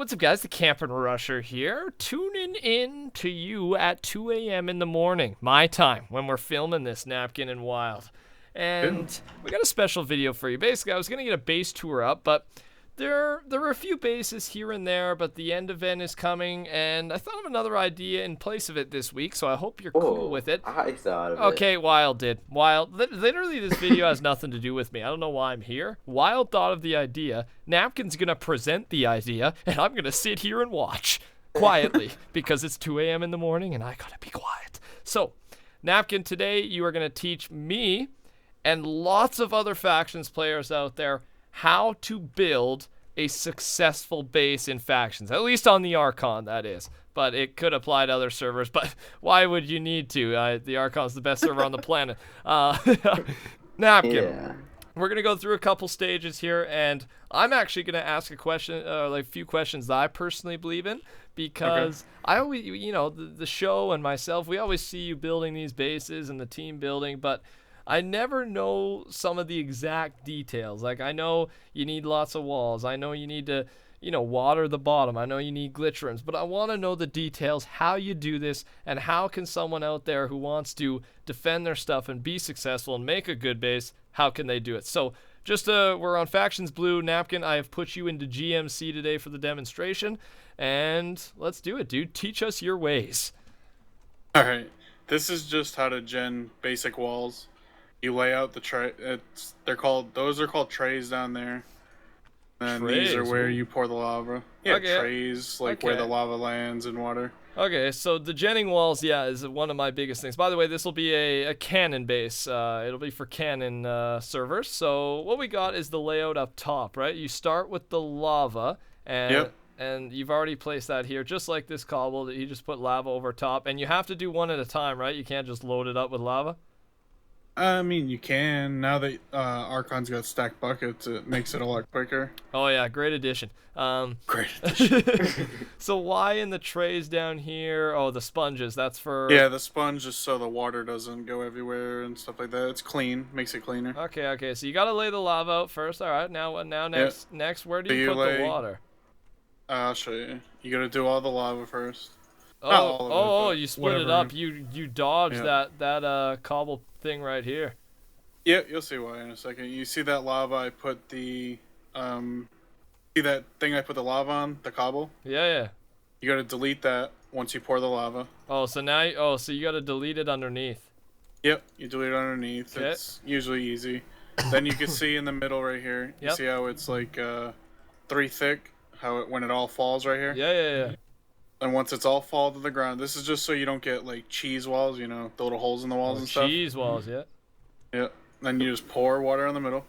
What's up, guys? The TheCampingRusher here, tuning in to you at 2 a.m. in the morning, my time, when we're filming this Napkin and Wild. And we got a special video for you. Basically, I was going to get a base tour up, but there were a few bases here and there, but the end event is coming, and I thought of another idea in place of it this week, so I hope you're cool with it. I thought of it. Okay, Wild did. Wild, literally this video has nothing to do with me. I don't know why I'm here. Wild thought of the idea. Napkin's gonna present the idea, and I'm gonna sit here and watch quietly because it's 2 a.m. in the morning and I gotta be quiet. So, Napkin, today you are gonna teach me and lots of other factions players out there how to build a successful base in factions, at least on the Archon, that is. But it could apply to other servers, but why would you need to? The Archon's the best server on the planet. Napkin. Yeah. We're going to go through a couple stages here, and I'm actually going to ask a question, like a few questions that I personally believe in, because I always, you know, the show and myself, we always see you building these bases and the team building, but I never know some of the exact details. Like, I know you need lots of walls. I know you need to, you know, water the bottom. I know you need glitch rooms. But I want to know the details, how you do this, and how can someone out there who wants to defend their stuff and be successful and make a good base, how can they do it? So, just we're on Factions Blue. Napkin, I have put you into GMC today for the demonstration. And let's do it, dude. Teach us your ways. All right. This is just how to gen basic walls. You lay out the tray. Those are called trays down there. And trays, these are where you pour the lava. Yeah, okay. Trays, like where the lava lands in water. Okay, so the genning walls, yeah, is one of my biggest things. By the way, this will be a cannon base. It'll be for cannon servers. So what we got is the layout up top, right? You start with the lava, and you've already placed that here, just like this cobble that you just put lava over top. And you have to do one at a time, right? You can't just load it up with lava. I mean, you can. Now that Archon's got stacked buckets, it makes it a lot quicker. Oh, yeah. Great addition. Great addition. So why in the trays down here? Oh, the sponges. That's for... Yeah, the sponge is so the water doesn't go everywhere and stuff like that. It's clean. Makes it cleaner. Okay. So you got to lay the lava out first. All right. Now next, where do you put the water? I'll show you. You got to do all the lava first. Oh, you split it up. You dodged that cobble thing right here. Yeah, you'll see why in a second. You see that lava I put the see that thing I put the lava on, the cobble? Yeah. You got to delete that once you pour the lava. Oh, so now so you got to delete it underneath. Yep, you delete it underneath. Okay. It's usually easy. Then you can see in the middle right here. You see how it's like 3 thick, when it all falls right here? Yeah. And once it's all fall to the ground, this is just so you don't get like cheese walls, you know, the little holes in the walls and stuff. Cheese walls, yeah. Yeah. Then you just pour water in the middle.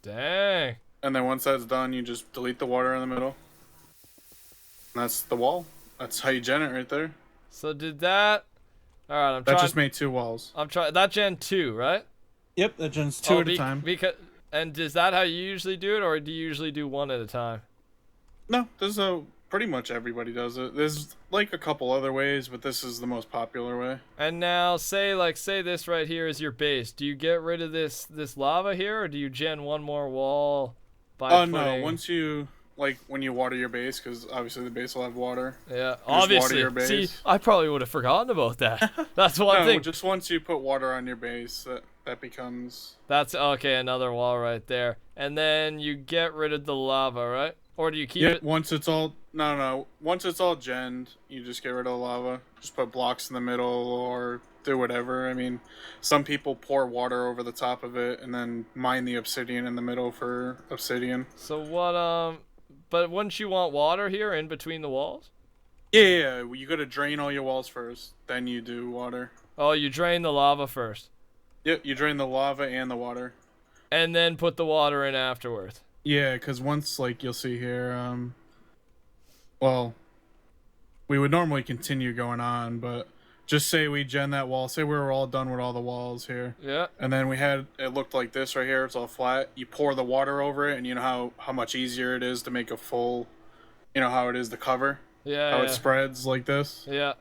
Dang. And then once that's done, you just delete the water in the middle. And that's the wall. That's how you gen it right there. So did that... Alright, That just made 2 walls. That gen 2, right? Yep, that gens 2 at a time. And is that how you usually do it, or do you usually do 1 at a time? No, this is pretty much everybody does it. There's like a couple other ways, but this is the most popular way. And now say this right here is your base. Do you get rid of this lava here, or do you gen 1 more wall by putting... no, once you when you water your base, because obviously the base will have water. Yeah, obviously. Your base. See, I probably would have forgotten about that. That's one thing. Just once you put water on your base, that becomes... That's okay, another wall right there. And then you get rid of the lava, right? Or do you keep it? Once it's all... No. Once it's all genned, you just get rid of the lava. Just put blocks in the middle or do whatever. I mean, some people pour water over the top of it and then mine the obsidian in the middle for obsidian. So what, but wouldn't you want water here in between the walls? Yeah. You gotta drain all your walls first. Then you do water. Oh, you drain the lava first? Yep, you drain the lava and the water. And then put the water in afterwards? Yeah, because once, you'll see here, well, we would normally continue going on, but just say we gen that wall. Say we were all done with all the walls here. Yeah. And then it looked like this right here. It's all flat. You pour the water over it, and you know how much easier it is to make a full, you know how it is to cover? Yeah, How it spreads like this? Yeah.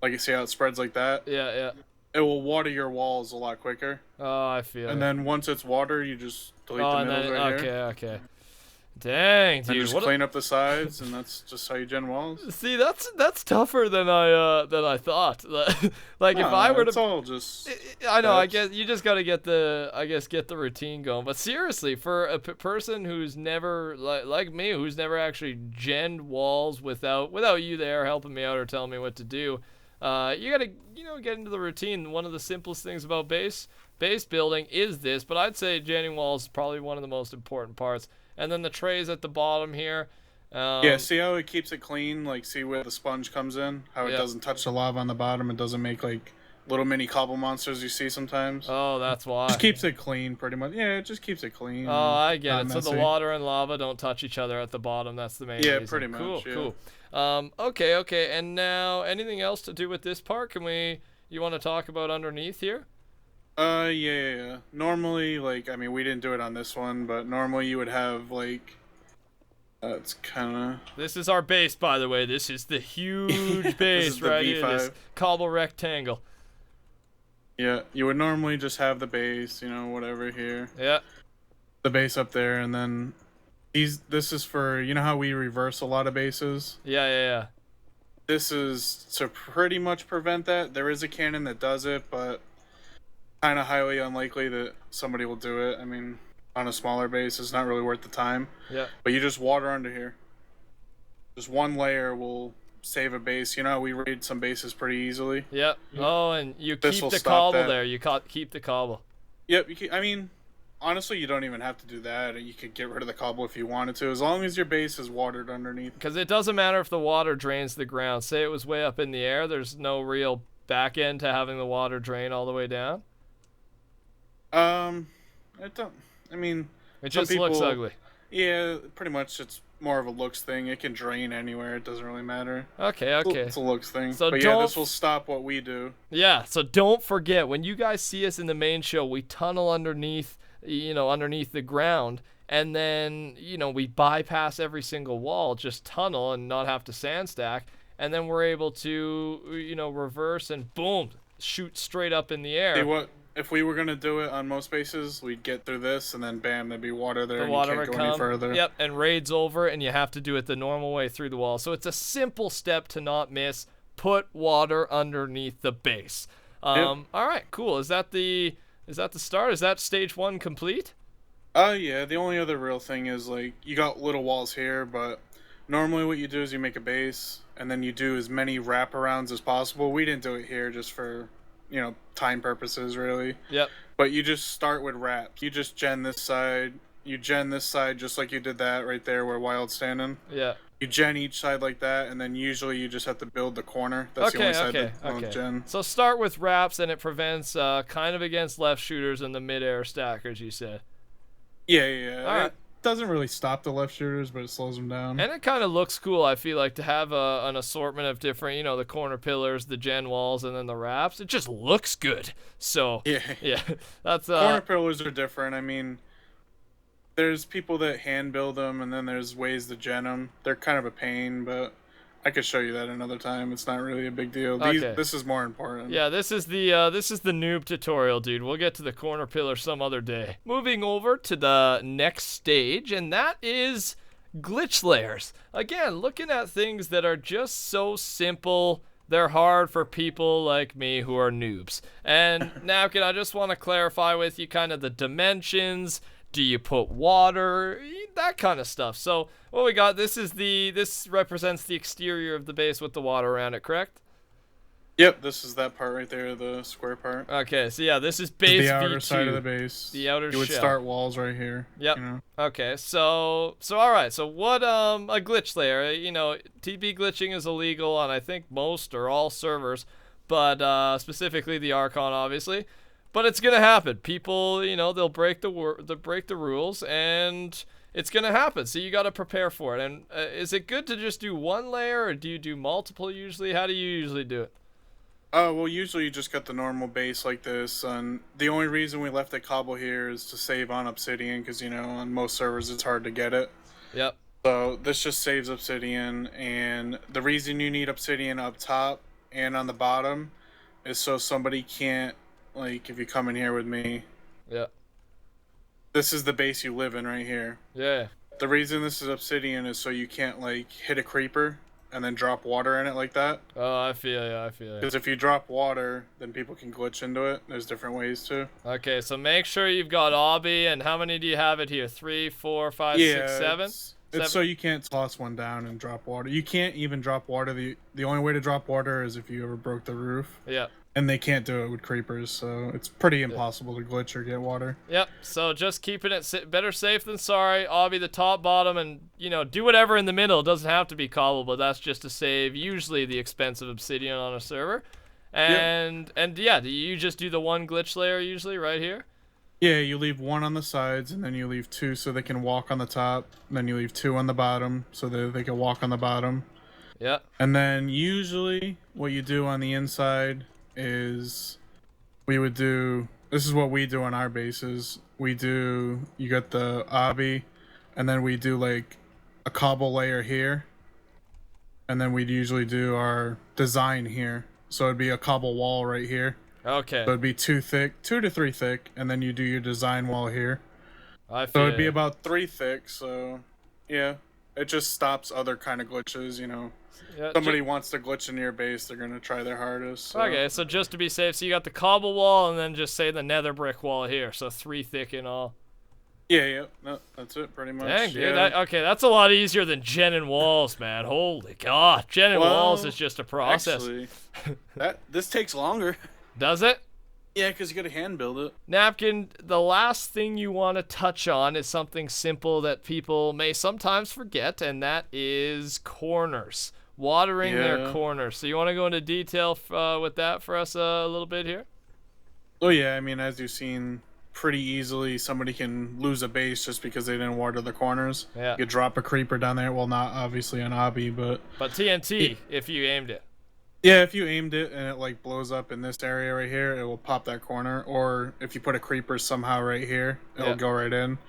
Like you see how it spreads like that? Yeah. It will water your walls a lot quicker. Oh, I feel it. And then once it's water, you just delete the middle right here. Okay. Dang, dude. And just clean up the sides, and that's just how you gen walls. See, that's tougher than I thought. Like if No, I were to, it's all just. I know. I steps. guess you just gotta get the routine going. But seriously, for a person who's never like me, who's never actually genned walls without you there helping me out or telling me what to do, you gotta get into the routine. One of the simplest things about base building is this, but I'd say genning walls is probably one of the most important parts. And then the trays at the bottom here. Yeah, see how it keeps it clean? Like, see where the sponge comes in? How it doesn't touch the lava on the bottom. It doesn't make, like, little mini cobble monsters you see sometimes. Oh, that's why. Just keeps it clean, pretty much. Yeah, it just keeps it clean. Oh, I get it. Messy. So the water and lava don't touch each other at the bottom. That's the main reason. Yeah, pretty much. Cool, yeah. cool. Okay. And now, anything else to do with this part? You want to talk about underneath here? Yeah. Normally, like, I mean, we didn't do it on this one, but normally you would have, like, it's kind of... This is our base, by the way. This is the huge base right here. This cobble rectangle. Yeah, you would normally just have the base, whatever here. Yeah. The base up there, and then this is for, how we reverse a lot of bases? Yeah. This is to pretty much prevent that. There is a cannon that does it, but kind of highly unlikely that somebody will do it. I mean, on a smaller base, it's not really worth the time. Yeah. But you just water under here. Just one layer will save a base. We raid some bases pretty easily. Yep. Oh, and you keep the cobble there. You keep the cobble. Yep. I mean, honestly, you don't even have to do that. You could get rid of the cobble if you wanted to, as long as your base is watered underneath. Because it doesn't matter if the water drains the ground. Say it was way up in the air. There's no real back end to having the water drain all the way down. It don't. I mean, it just looks ugly. Yeah, pretty much. It's more of a looks thing. It can drain anywhere. It doesn't really matter. Okay. It's a looks thing. So but yeah, this will stop what we do. Yeah. So don't forget, when you guys see us in the main show, we tunnel underneath, underneath the ground, and then we bypass every single wall, just tunnel and not have to sand stack, and then we're able to reverse and boom, shoot straight up in the air. See what? If we were gonna do it on most bases, we'd get through this, and then bam, there'd be water there, and you can't go any further. Yep, and raid's over, and you have to do it the normal way through the wall. So it's a simple step to not miss. Put water underneath the base. Yep. All right, cool. Is that the start? Is that stage 1 complete? Yeah. The only other real thing is, like, you got little walls here, but normally what you do is you make a base, and then you do as many wraparounds as possible. We didn't do it here just for time purposes, really. Yep. But you just start with wraps. You just gen this side. You gen this side just like you did that right there where Wild's standing. Yeah. You gen each side like that, and then usually you just have to build the corner. That's the only side that won't gen. So start with wraps, and it prevents kind of against left shooters and the mid-air stackers, you said. Yeah. All right. It doesn't really stop the left shooters, but it slows them down. And it kind of looks cool, I feel like, to have an assortment of different, the corner pillars, the gen walls, and then the wraps. It just looks good. So, yeah. That's corner pillars are different. I mean, there's people that hand build them, and then there's ways to gen them. They're kind of a pain, but I could show you that another time. It's not really a big deal. This is more important. Yeah, this is the noob tutorial, dude. We'll get to the corner pillar some other day. Moving over to the next stage, and that is glitch layers. Again, looking at things that are just so simple, they're hard for people like me who are noobs. And Napkin, I just want to clarify with you kind of the dimensions. Do you put water? That kind of stuff. So what we got, this represents the exterior of the base with the water around it, correct? Yep, this is that part right there, the square part. Okay, so yeah, this is base the outer V2. Side of the base. The outer You would shell. start walls right here. Yep. Okay, so all right. So what a glitch layer, TP glitching is illegal on I think most or all servers, but specifically the Archon obviously. But it's gonna happen. People, they'll break the rules, and it's gonna happen. So you gotta prepare for it. And is it good to just do one layer, or do you do multiple usually? How do you usually do it? Well, usually you just got the normal base like this, and the only reason we left the cobble here is to save on obsidian, because on most servers it's hard to get it. Yep. So this just saves obsidian, and the reason you need obsidian up top and on the bottom is so somebody can't, like, if you come in here with me. Yeah. This is the base you live in right here. Yeah. The reason this is obsidian is so you can't like hit a creeper and then drop water in it like that. Oh, I feel you. I feel you. Because if you drop water, then people can glitch into it. There's different ways too. Okay, so make sure you've got obby, and how many do you have it here? 3, 4, 5, 6, 7? It's so you can't toss one down and drop water. You can't even drop water. The only way to drop water is if you ever broke the roof. Yeah. And they can't do it with creepers, so it's pretty impossible to glitch or get water. Yep, so just keeping it better safe than sorry. Obby the top, bottom, and, you know, do whatever in the middle. It doesn't have to be cobble, but that's just to save usually the expense of obsidian on a server. And yeah, do you just do the one glitch layer usually right here? Yeah, you leave one on the sides, and then you leave 2 so they can walk on the top. And then you leave 2 on the bottom so that they can walk on the bottom. Yeah. And then usually what you do on the inside is this is what we do on our bases. You get the obby, and then we do like a cobble layer here, and then we'd usually do our design here. So it'd be a cobble wall right here. Okay. So it'd be 2 to 3 thick, and then you do your design wall here. So it'd be about 3 thick. So yeah, it just stops other kind of glitches, you know. Yeah, somebody wants to glitch into your base, they're gonna try their hardest. So. Okay, so just to be safe, so you got the cobble wall, and then just say the nether brick wall here, so 3 thick in all. Yeah, no, that's it pretty much. Dang, dude. Yeah. Okay, that's a lot easier than genning walls, man. Holy God, genning walls is just a process. Actually, this takes longer. Does it? Yeah, because you gotta hand build it. Napkin, the last thing you want to touch on is something simple that people may sometimes forget, and that is corners. Watering their corners. So you want to go into detail with that for us a little bit here? Oh yeah, I mean, as you've seen, pretty easily somebody can lose a base just because they didn't water the corners. Yeah. You could drop a creeper down there. Well, not obviously an obby, but TNT if you aimed it. Yeah, if you aimed it and it like blows up in this area right here, it will pop that corner. Or if you put a creeper somehow right here, it'll go right in.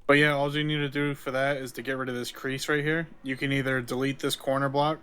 But yeah, all you need to do for that is to get rid of this crease right here. You can either delete this corner block.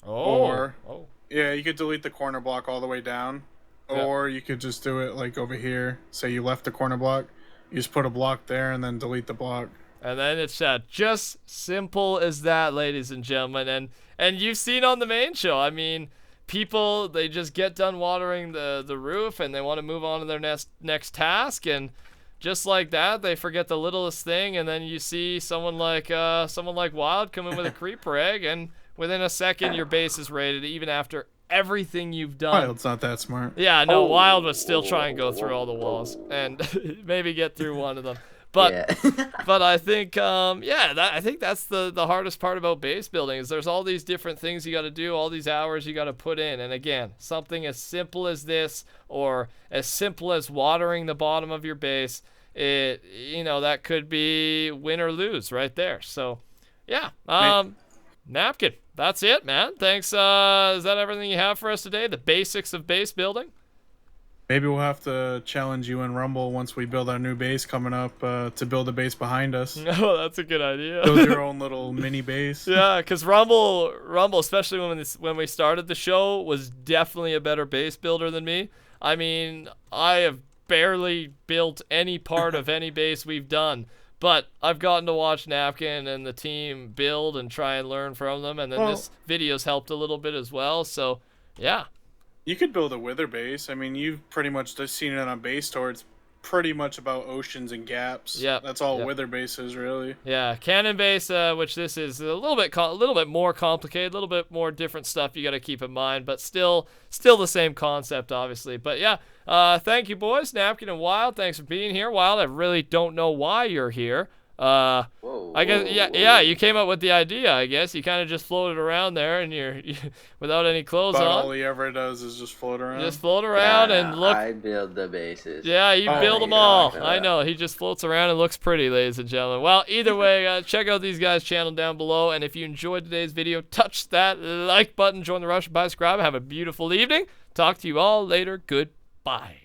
Yeah, you could delete the corner block all the way down. Or you could just do it like over here. Say you left the corner block. You just put a block there and then delete the block. And then it's just simple as that, ladies and gentlemen. And you've seen on the main show, I mean, people, they just get done watering the roof and they want to move on to their next task, and just like that, they forget the littlest thing, and then you see someone like Wild come in with a creeper egg, and within a second your base is raided, even after everything you've done. Wild's not that smart. Yeah, no, Wild would still try and go through all the walls and maybe get through one of them. But but I think I think that's the hardest part about base building is there's all these different things you got to do, all these hours you got to put in. And again, something as simple as this or as simple as watering the bottom of your base, that could be win or lose right there. So yeah, Napkin, that's it, man. Thanks. Is that everything you have for us today? The basics of base building? Maybe we'll have to challenge you in Rumble once we build our new base coming up to build a base behind us. Oh, that's a good idea. Build your own little mini base. Yeah, because Rumble, especially when we started the show, was definitely a better base builder than me. I mean, I have barely built any part of any base we've done, but I've gotten to watch Napkin and the team build and try and learn from them, and then this video's helped a little bit as well, so yeah. You could build a wither base. I mean, you've pretty much just seen it on Base Store. It's pretty much about oceans and gaps. Yeah, that's all wither base is really. Yeah, cannon base, which this is a little bit more complicated, a little bit more different stuff you got to keep in mind, but still the same concept, obviously. But yeah, thank you, boys, Napkin and Wild. Thanks for being here, Wild. I really don't know why you're here. I guess you came up with the idea. I guess you kind of just floated around there, and you're without any clothes on. All he ever does is just float around. Just float around and look. I build the bases. Yeah, you build them all. I know. He just floats around and looks pretty, ladies and gentlemen. Well, either way, check out these guys' channel down below, and if you enjoyed today's video, touch that like button, join the rush, subscribe. Have a beautiful evening. Talk to you all later. Goodbye.